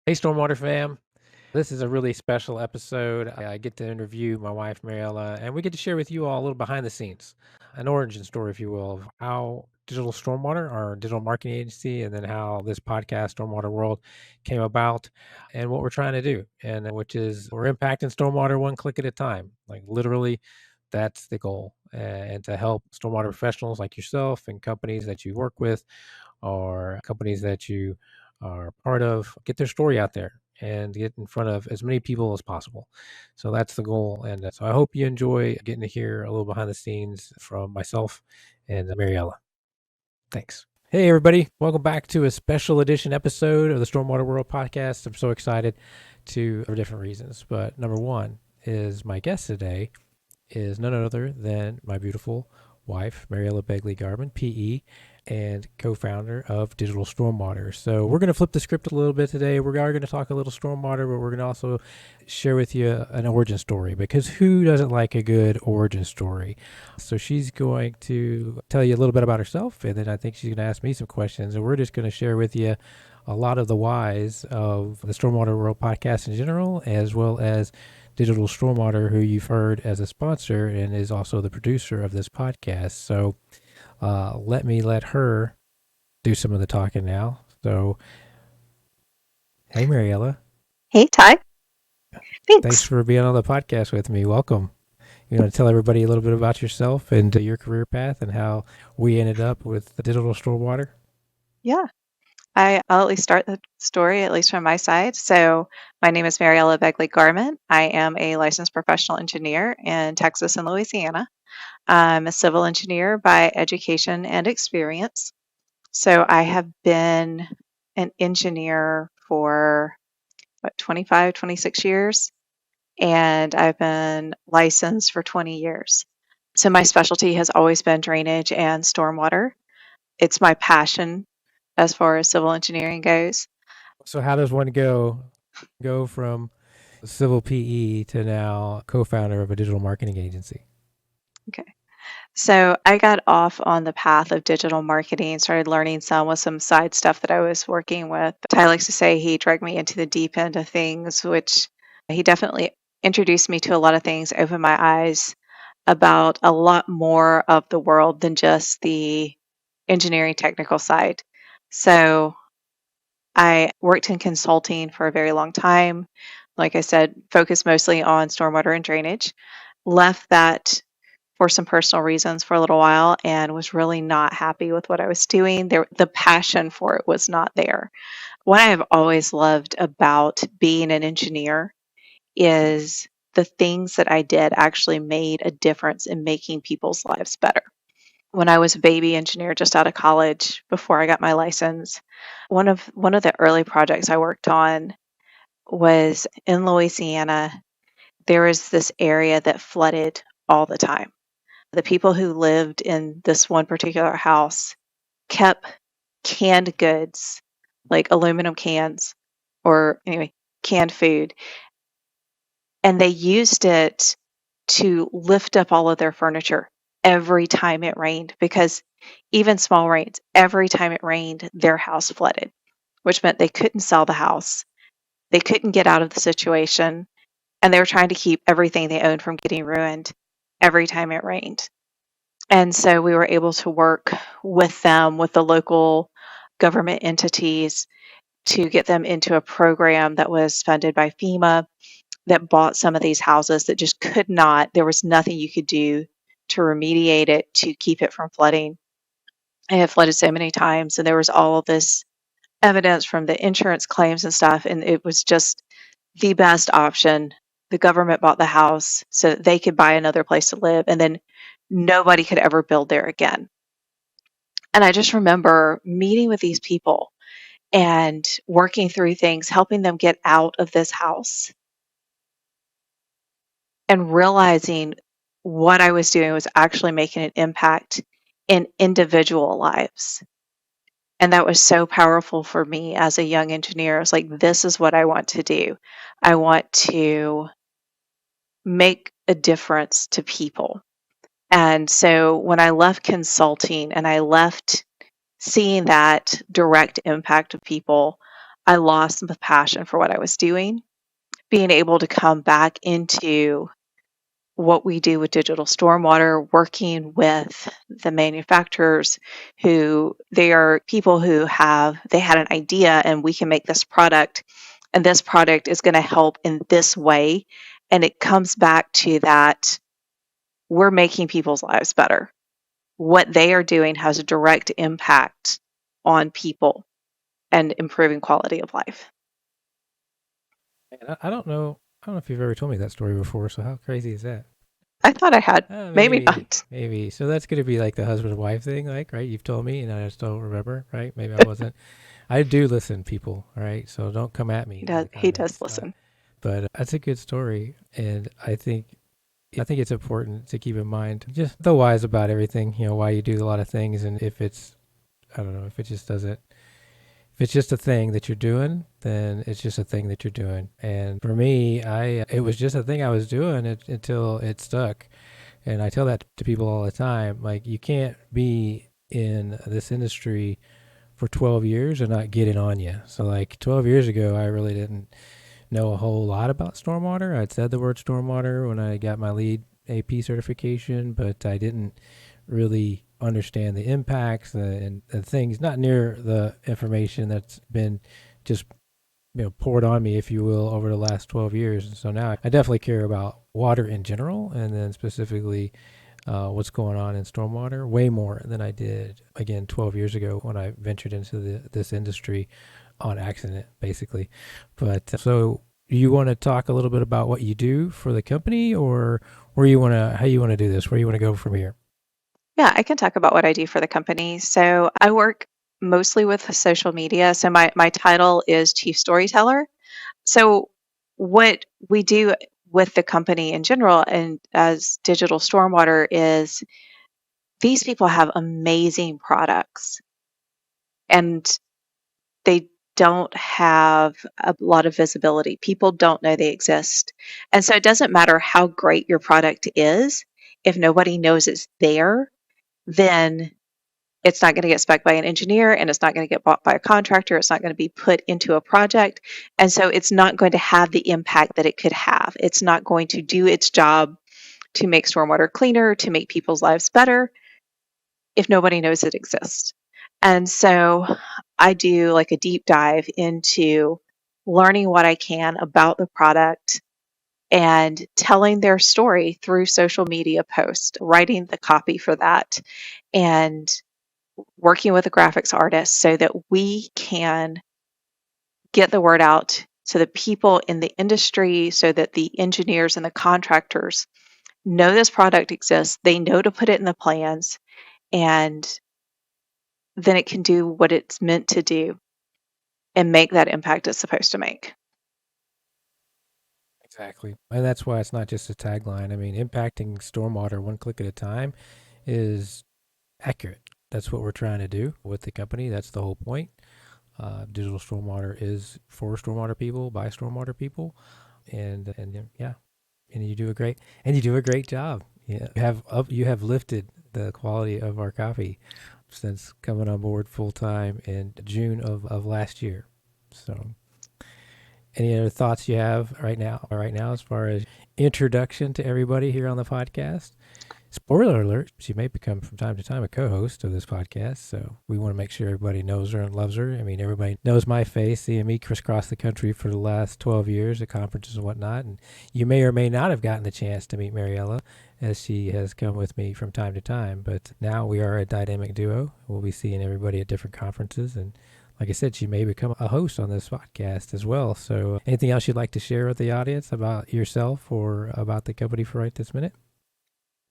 Hey, Stormwater fam. This is a really special episode. I get to interview my wife, Maryella, and we get to share with you all a little behind the scenes, an origin story, if you will, of how Digital Stormwater, our digital marketing agency, and then how this podcast, Stormwater World, came about and what we're trying to do, and which is we're impacting stormwater one click at a time. Like literally, that's the goal. And to help stormwater professionals like yourself and companies that you work with or companies that you are part of get their story out there and get in front of as many people as possible. So that's the goal. And so I hope you enjoy getting to hear a little behind the scenes from myself and Maryella. Thanks. Hey, everybody. Welcome back to a special edition episode of the Stormwater World Podcast. I'm so excited for different reasons. But number one is my guest today is none other than my beautiful wife, Maryella Begley-Garmon, PE, and co-founder of Digital Stormwater. So we're going to flip the script a little bit today. We are going to talk a little stormwater, but we're going to also share with you an origin story, because who doesn't like a good origin story? So she's going to tell you a little bit about herself, and then I think she's going to ask me some questions, and we're just going to share with you a lot of the whys of the Stormwater World Podcast in general, as well as Digital Stormwater, who you've heard as a sponsor and is also the producer of this podcast. So let her do some of the talking now. So, hey, Maryella. Hey, Ty. Thanks for being on the podcast with me. Welcome. You want to tell everybody a little bit about yourself and your career path and how we ended up with the Digital Stormwater? Yeah. I'll at least start the story, at least from my side. So my name is Maryella Begley-Garmon. I am a licensed professional engineer in Texas and Louisiana. I'm a civil engineer by education and experience. So I have been an engineer for 25, 26 years, and I've been licensed for 20 years. So my specialty has always been drainage and stormwater. It's my passion as far as civil engineering goes. So how does one go from civil PE to now co-founder of a digital marketing agency? Okay. So I got off on the path of digital marketing, started learning with some side stuff that I was working with. Ty likes to say he dragged me into the deep end of things, which he definitely introduced me to a lot of things, opened my eyes about a lot more of the world than just the engineering technical side. So I worked in consulting for a very long time. Like I said, focused mostly on stormwater and drainage. Left that for some personal reasons for a little while and was really not happy with what I was doing. The passion for it was not there. What I have always loved about being an engineer is the things that I did actually made a difference in making people's lives better. When I was a baby engineer just out of college before I got my license, one of the early projects I worked on was in Louisiana. There was this area that flooded all the time. The people who lived in this one particular house kept canned goods, like aluminum cans or anyway, canned food, and they used it to lift up all of their furniture every time it rained, because even small rains, every time it rained, their house flooded, which meant they couldn't sell the house. They couldn't get out of the situation, and they were trying to keep everything they owned from getting ruined every time it rained. And so we were able to work with them, with the local government entities, to get them into a program that was funded by FEMA that bought some of these houses that just could not, there was nothing you could do to remediate it, to keep it from flooding. It had flooded so many times, and there was all of this evidence from the insurance claims and stuff, and it was just the best option. The government bought the house so that they could buy another place to live, and then nobody could ever build there again. And I just remember meeting with these people and working through things, helping them get out of this house, and realizing what I was doing was actually making an impact in individual lives. And that was so powerful for me as a young engineer. I was like, this is what I want to do. I want to make a difference to people. And so when I left consulting and I left seeing that direct impact of people, I lost the passion for what I was doing. Being able to come back into what we do with digital stormwater, working with the manufacturers who they are people who they had an idea and we can make this product and this product is going to help in this way. And it comes back to that we're making people's lives better. What they are doing has a direct impact on people and improving quality of life. And I don't know. I don't know if you've ever told me that story before. So how crazy is that? I thought I had. Maybe Maybe, not. maybe. So that's gonna be like the husband and wife thing, like, right? You've told me, and I just don't remember, right? Maybe I wasn't. I do listen, people. All right, so don't come at me in the He does comments. listen. But that's a good story, and I think it's important to keep in mind just the whys about everything. You know, why you do a lot of things, and if it's, I don't know, if it just doesn't. If it's just a thing that you're doing, then it's just a thing that you're doing. And for me, it was just a thing I was doing until it stuck. And I tell that to people all the time. Like, you can't be in this industry for 12 years and not get it on you. So, like, 12 years ago, I really didn't know a whole lot about stormwater. I'd said the word stormwater when I got my lead AP certification, but I didn't really understand the impacts and things, not near the information that's been just poured on me, if you will, over the last 12 years. And so now I definitely care about water in general, and then specifically what's going on in stormwater way more than I did, again, 12 years ago when I ventured into this industry on accident, basically. But so you want to talk a little bit about what you do for the company, or how you want to do this, where you want to go from here? Yeah, I can talk about what I do for the company. So I work mostly with social media. So my title is Chief Storyteller. So what we do with the company in general and as Digital Stormwater is these people have amazing products and they don't have a lot of visibility. People don't know they exist. And so it doesn't matter how great your product is, if nobody knows it's there, then it's not going to get spec'd by an engineer and it's not going to get bought by a contractor. It's not going to be put into a project. And so it's not going to have the impact that it could have. It's not going to do its job to make stormwater cleaner, to make people's lives better if nobody knows it exists. And so I do like a deep dive into learning what I can about the product and telling their story through social media posts, writing the copy for that, and working with a graphics artist so that we can get the word out so that people in the industry, so that the engineers and the contractors know this product exists, they know to put it in the plans, and then it can do what it's meant to do and make that impact it's supposed to make. Exactly. And that's why it's not just a tagline. I mean, impacting stormwater one click at a time is accurate. That's what we're trying to do with the company. That's the whole point. Digital Stormwater is for stormwater people, by stormwater people, and yeah, and you do a great job. Yeah, you have lifted the quality of our coffee since coming on board full time in June of last year. So, any other thoughts you have right now as far as introduction to everybody here on the podcast? Spoiler alert, she may become from time to time a co-host of this podcast, so we want to make sure everybody knows her and loves her. I mean, everybody knows my face, seeing me crisscross the country for the last 12 years at conferences and whatnot, and you may or may not have gotten the chance to meet Maryella, as she has come with me from time to time, but now we are a dynamic duo. We'll be seeing everybody at different conferences, and like I said, she may become a host on this podcast as well. So anything else you'd like to share with the audience about yourself or about the company for right this minute?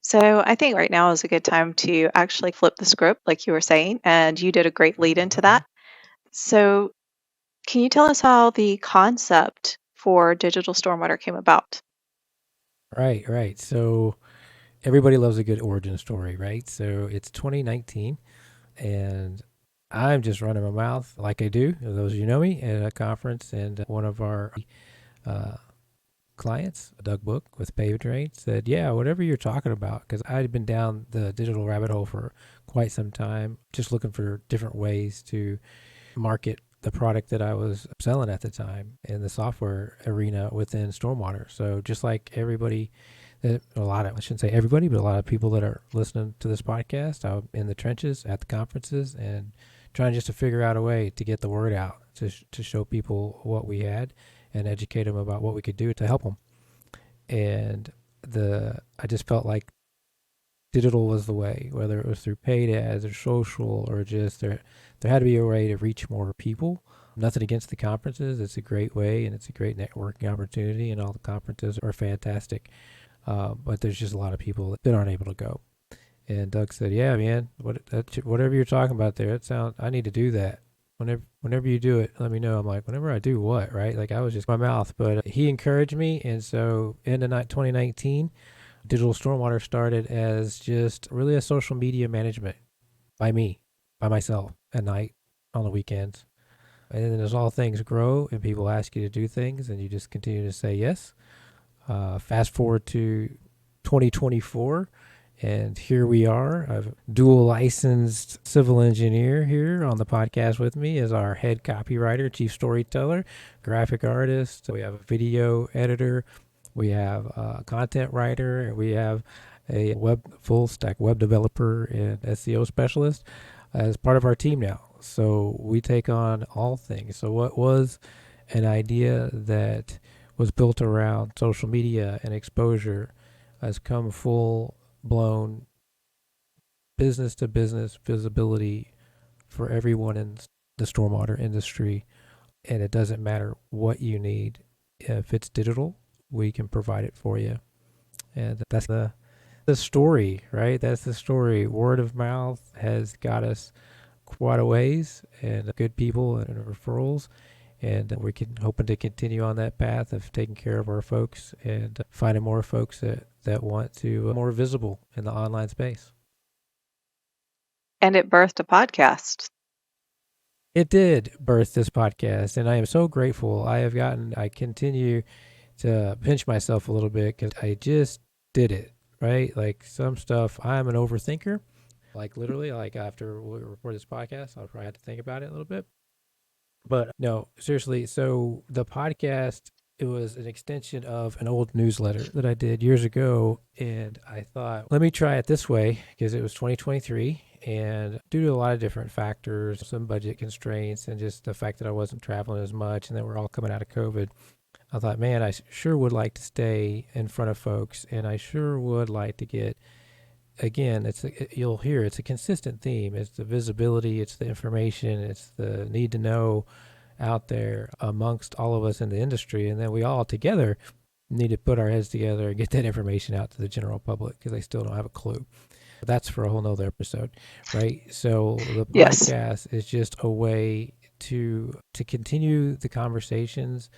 So I think right now is a good time to actually flip the script, like you were saying, and you did a great lead into that. So can you tell us how the concept for Digital Stormwater came about? Right. So everybody loves a good origin story, right? So it's 2019, and I'm just running my mouth like I do, those of you know me, at a conference, and one of our uh, clients, Doug Book with Pave Drain, said, yeah, whatever you're talking about, because I had been down the digital rabbit hole for quite some time, just looking for different ways to market the product that I was selling at the time in the software arena within Stormwater. So just like everybody, I shouldn't say everybody, but a lot of people that are listening to this podcast, I'm in the trenches at the conferences and trying just to figure out a way to get the word out, to show people what we had and educate them about what we could do to help them. And I just felt like digital was the way, whether it was through paid ads or social or just there had to be a way to reach more people. Nothing against the conferences. It's a great way and it's a great networking opportunity, and all the conferences are fantastic. But there's just a lot of people that aren't able to go. And Doug said, yeah, man, whatever you're talking about there, I need to do that. Whenever you do it, let me know. I'm like, whenever I do what, right? Like I was just my mouth, but he encouraged me. And so end of 2019, Digital Stormwater started as just really a social media management by myself at night, on the weekends. And then as all things grow and people ask you to do things and you just continue to say yes. Fast forward to 2024. And here we are. I've dual licensed civil engineer here on the podcast with me as our head copywriter, chief storyteller, graphic artist. We have a video editor. We have a content writer. And we have a full stack web developer and SEO specialist as part of our team now. So we take on all things. So what was an idea that was built around social media and exposure has come full blown business to business visibility for everyone in the stormwater industry. And it doesn't matter what you need. If it's digital, we can provide it for you. And that's the story, right? That's the story. Word of mouth has got us quite a ways, and good people and referrals. And we're hoping to continue on that path of taking care of our folks and finding more folks that want to be more visible in the online space. And it birthed a podcast. It did birth this podcast, and I am so grateful. I continue to pinch myself a little bit because I just did it, right? Like some stuff, I'm an overthinker. Like literally, like after we record this podcast, I'll probably have to think about it a little bit. But no, seriously. So the podcast, it was an extension of an old newsletter that I did years ago. And I thought, let me try it this way because it was 2023. And due to a lot of different factors, some budget constraints, and just the fact that I wasn't traveling as much and then we're all coming out of COVID, I thought, man, I sure would like to stay in front of folks. And I sure would like to get, again, you'll hear it's a consistent theme. It's the visibility, it's the information, it's the need to know out there amongst all of us in the industry. And then we all together need to put our heads together and get that information out to the general public because they still don't have a clue. But that's for a whole nother episode, right? So the podcast is just a way to continue the conversations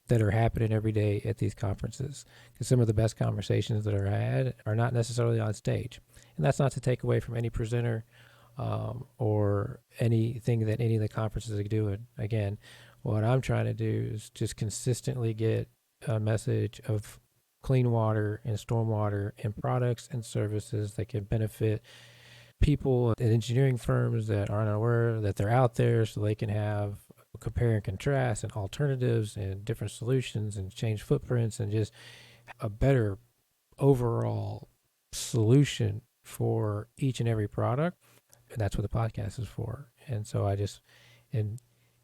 that are happening every day at these conferences, because some of the best conversations that are had are not necessarily on stage. And that's not to take away from any presenter or anything that any of the conferences are doing. Again, what I'm trying to do is just consistently get a message of clean water and stormwater and products and services that can benefit people and engineering firms that aren't aware that they're out there, so they can have compare and contrast and alternatives and different solutions and change footprints and just a better overall solution for each and every product. And that's what the podcast is for. And so and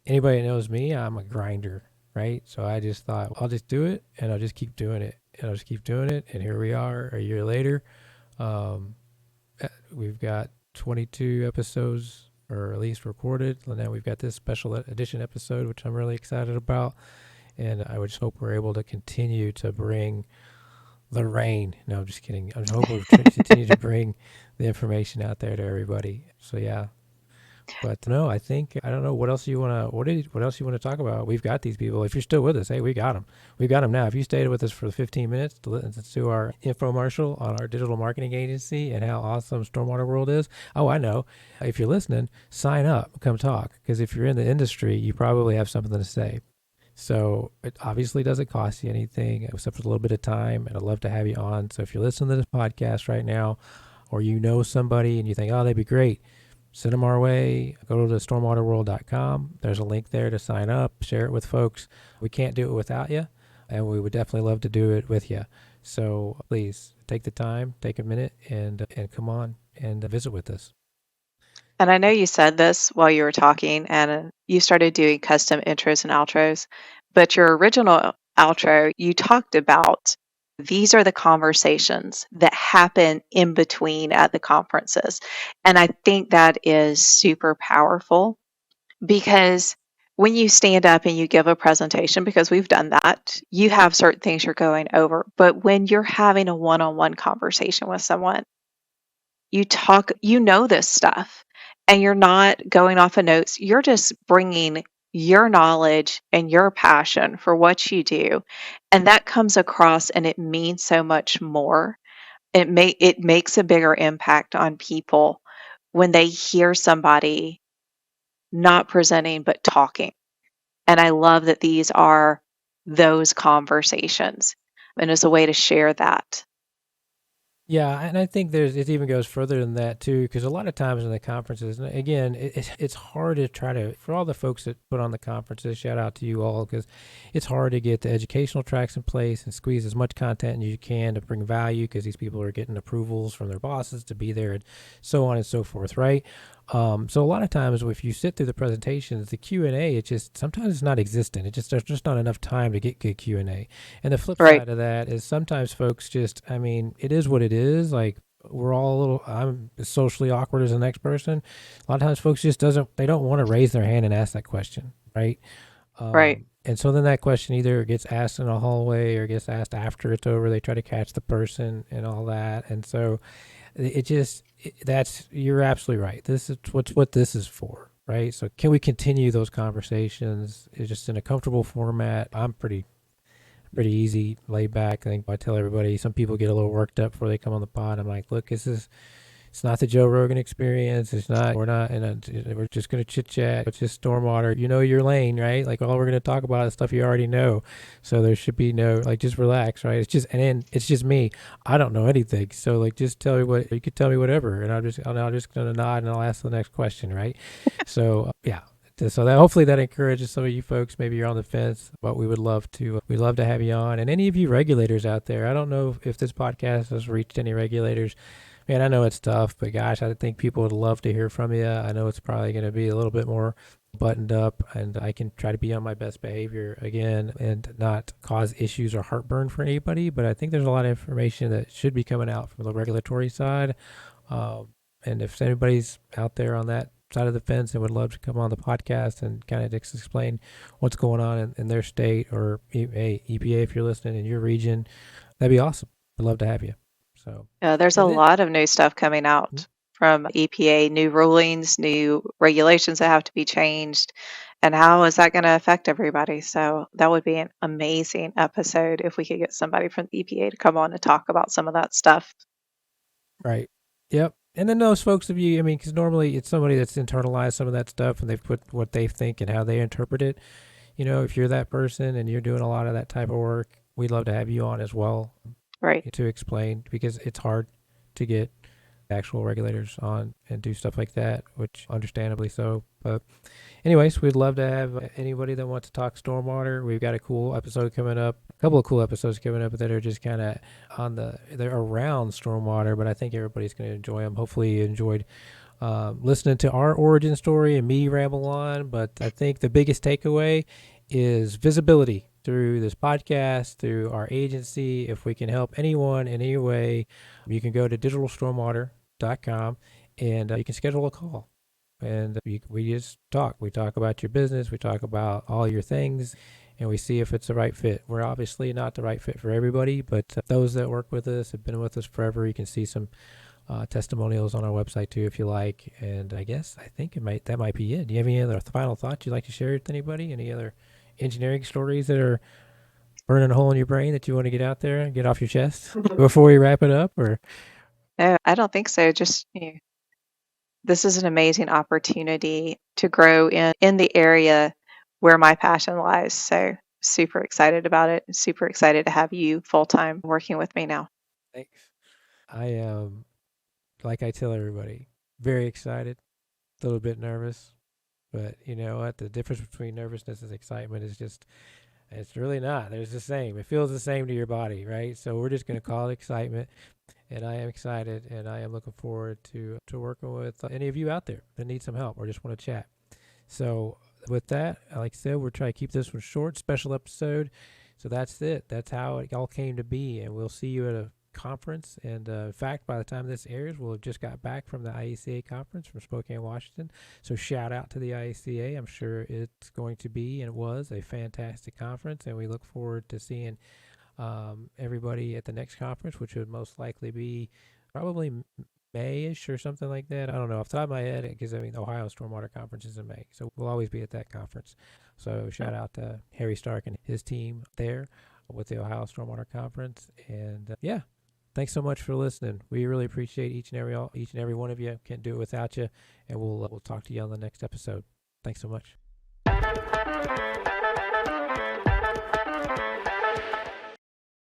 anybody that knows me, I'm a grinder, right? So I just thought, I'll just do it and I'll just keep doing it and I'll just keep doing it. And here we are a year later. We've got 22 episodes, or at least recorded. And now we've got this special edition episode, which I'm really excited about. And I would just hope we're able to continue to bring the rain. No, I'm just kidding. I hope we continue to bring the information out there to everybody. So yeah. But no, I don't know what else you want to talk about. We've got these people. If you're still with us, hey, we got them. We've got them now. If you stayed with us for 15 minutes to listen to our infomercial on our digital marketing agency and how awesome Stormwater World is, oh, I know. If you're listening, sign up, come talk. Because if you're in the industry, you probably have something to say. So it obviously doesn't cost you anything except for a little bit of time. And I'd love to have you on. So if you're listening to this podcast right now, or you know somebody and you think, oh, they'd be great, send them our way. Go to stormwaterworld.com. There's a link there to sign up, share it with folks. We can't do it without you, and we would definitely love to do it with you. So please take the time, take a minute, and come on and visit with us. And I know you said this while you were talking, and you started doing custom intros and outros, but your original outro, you talked about these are the conversations that happen in between at the conferences. And I think that is super powerful because when you stand up and you give a presentation, because we've done that, you have certain things you're going over. But when you're having a one on one conversation with someone, you talk, you know this stuff, and you're not going off of notes. You're just bringing your knowledge and your passion for what you do. And that comes across and it means so much more. It makes a bigger impact on people when they hear somebody not presenting but talking. And I love that these are those conversations and as a way to share that. Yeah, and I think it even goes further than that too, because a lot of times in the conferences, and again, it's hard to try to, for all the folks that put on the conferences, shout out to you all, because it's hard to get the educational tracks in place and squeeze as much content as you can to bring value, because these people are getting approvals from their bosses to be there and so on and so forth, right? So a lot of times if you sit through the presentations, the Q&A, it just sometimes it's not existent. There's just not enough time to get good Q&A. And the flip Right, side of that is sometimes folks just, I mean, it is what it is. Like we're all a little, I'm as socially awkward as the next person. A lot of times folks just they don't want to raise their hand and ask that question, right? right, And so then that question either gets asked in a hallway or gets asked after it's over. They try to catch the person and all that. And so you're absolutely right. This is what this is for, right? So can we continue those conversations just in a comfortable format? I'm pretty easy, laid back. I think I tell everybody, some people get a little worked up before they come on the pod. I'm like, look, it's not the Joe Rogan experience. We're just going to chit chat. It's just Stormwater. You know your lane, right? Like all we're going to talk about is stuff you already know. So there should be no, like, just relax, right? And then it's just me. I don't know anything. So like, just tell me you could tell me whatever. And I'm just going to nod and I'll ask the next question, right? So yeah. So that hopefully that encourages some of you folks. Maybe you're on the fence, but we'd love to have you on. And any of you regulators out there, I don't know if this podcast has reached any regulators. Man, I know it's tough, but gosh, I think people would love to hear from you. I know it's probably going to be a little bit more buttoned up, and I can try to be on my best behavior again and not cause issues or heartburn for anybody. But I think there's a lot of information that should be coming out from the regulatory side. And if anybody's out there on that side of the fence and would love to come on the podcast and kind of just explain what's going on in their state, or hey, EPA, if you're listening in your region, that'd be awesome. I'd love to have you. So yeah, there's a and then lot of new stuff coming out from EPA, new rulings, new regulations that have to be changed. And how is that going to affect everybody? So that would be an amazing episode if we could get somebody from the EPA to come on and talk about some of that stuff. right. Yep. And then those folks of you, I mean, because normally it's somebody that's internalized some of that stuff and they've put what they think and how they interpret it. You know, if you're that person and you're doing a lot of that type of work, we'd love to have you on as well Right. to explain, because it's hard to get actual regulators on and do stuff like that, which understandably so. But anyways, we'd love to have anybody that wants to talk stormwater. We've got a cool episode coming up, a couple of cool episodes coming up that are just kind of they're around stormwater, but I think everybody's going to enjoy them. Hopefully you enjoyed listening to our origin story and me ramble on. But I think the biggest takeaway is visibility through this podcast, through our agency. If we can help anyone in any way, you can go to digitalstormwater.com and you can schedule a call. And we just talk. We talk about your business. We talk about all your things, and we see if it's the right fit. We're obviously not the right fit for everybody, but those that work with us have been with us forever. You can see some testimonials on our website too, if you like. And I think that might be it. Do you have any other final thoughts you'd like to share with anybody? Any other engineering stories that are burning a hole in your brain that you want to get out there and get off your chest before we wrap it up? Or No, I don't think so. Just this is an amazing opportunity to grow in the area where my passion lies. So super excited about it. Super excited to have you full time working with me now. Thanks. I am, like I tell everybody, very excited, a little bit nervous, but you know what? The difference between nervousness and excitement is just, it's really not. There's the same. It feels the same to your body, right? So we're just going to call it excitement. And I am excited, and I am looking forward to working with any of you out there that need some help or just want to chat. So with that, like I said, we're trying to keep this one short, special episode. So that's it. That's how it all came to be. And we'll see you at a conference. And in fact, by the time this airs, we'll have just got back from the IECA conference from Spokane, Washington. So shout out to the IECA. I'm sure it's going to be and was a fantastic conference. And we look forward to seeing everybody at the next conference, which would most likely be probably May-ish or something like that. I don't know off the top of my head, because I mean Ohio Stormwater Conference is in May, so we'll always be at that conference. So shout out to Harry Stark and his team there with the Ohio Stormwater Conference. And yeah, thanks so much for listening. We really appreciate each and every one of you. Can't do it without you. And we'll talk to you on the next episode. Thanks so much.